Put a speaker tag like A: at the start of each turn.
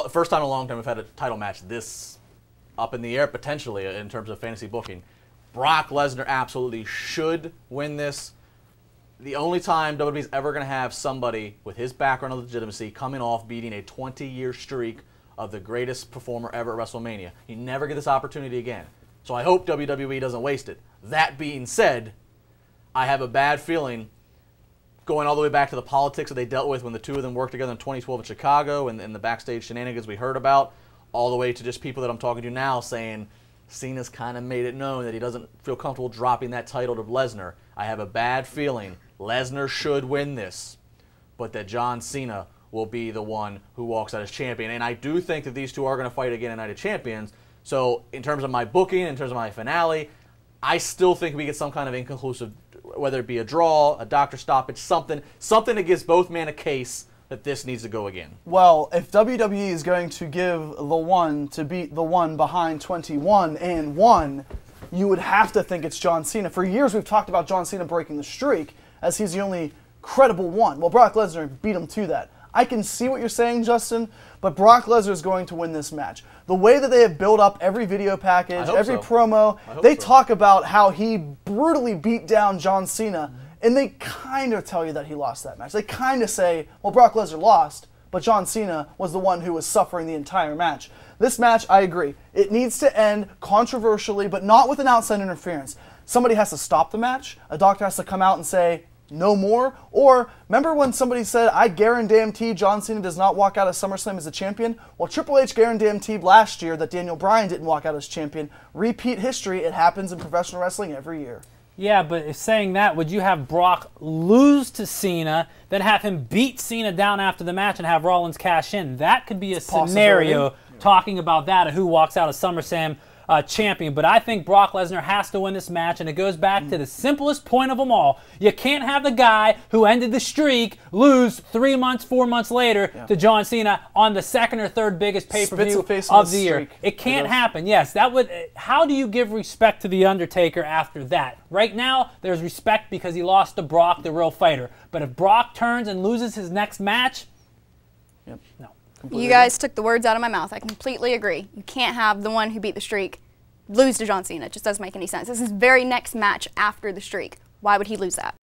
A: first time in a long time we've had a title match this up in the air, potentially, in terms of fantasy booking. Brock Lesnar absolutely should win this. The only time WWE's ever going to have somebody with his background of legitimacy coming off beating a 20-year streak of the greatest performer ever at WrestleMania. You never get this opportunity again. So I hope WWE doesn't waste it. That being said, I have a bad feeling, going all the way back to the politics that they dealt with when the two of them worked together in 2012 in Chicago and the backstage shenanigans we heard about, all the way to just people that I'm talking to now saying Cena's kind of made it known that he doesn't feel comfortable dropping that title to Lesnar. I have a bad feeling Lesnar should win this, but that John Cena will be the one who walks out as champion. And I do think that these two are going to fight again at Night of Champions. So in terms of my booking, in terms of my finale, I still think we get some kind of inconclusive, whether it be a draw, a doctor stoppage, something that gives both men a case that this needs to go again.
B: Well, if WWE is going to give the one to beat the one behind 21-1, you would have to think it's John Cena. For years we've talked about John Cena breaking the streak as he's the only credible one. Well, Brock Lesnar beat him to that. I can see what you're saying, Justin, but Brock Lesnar is going to win this match. The way that they have built up every video package, every promo, they talk about how he brutally beat down John Cena, and they kind of tell you that he lost that match. They kind of say, well, Brock Lesnar lost, but John Cena was the one who was suffering the entire match. This match, I agree. It needs to end controversially, but not with an outside interference. Somebody has to stop the match. A doctor has to come out and say, no more. Or, remember when somebody said, I guarantee John Cena does not walk out of SummerSlam as a champion? Well, Triple H guaranteed last year that Daniel Bryan didn't walk out as champion. Repeat history. It happens in professional wrestling every year.
C: Yeah, but if saying that, would you have Brock lose to Cena, then have him beat Cena down after the match and have Rollins cash in? That could be a scenario talking about that, of who walks out of SummerSlam champion. But I think Brock Lesnar has to win this match, and it goes back to the simplest point of them all. You can't have the guy who ended the streak lose 3 months, 4 months later to John Cena on the second or third biggest pay-per-view of the year. It can't happen. Yes, that would. How do you give respect to The Undertaker after that? Right now, there's respect because he lost to Brock, the real fighter. But if Brock turns and loses his next match, no.
D: You guys took the words out of my mouth. I completely agree. You can't have the one who beat the streak lose to John Cena. It just doesn't make any sense. This is his very next match after the streak. Why would he lose that?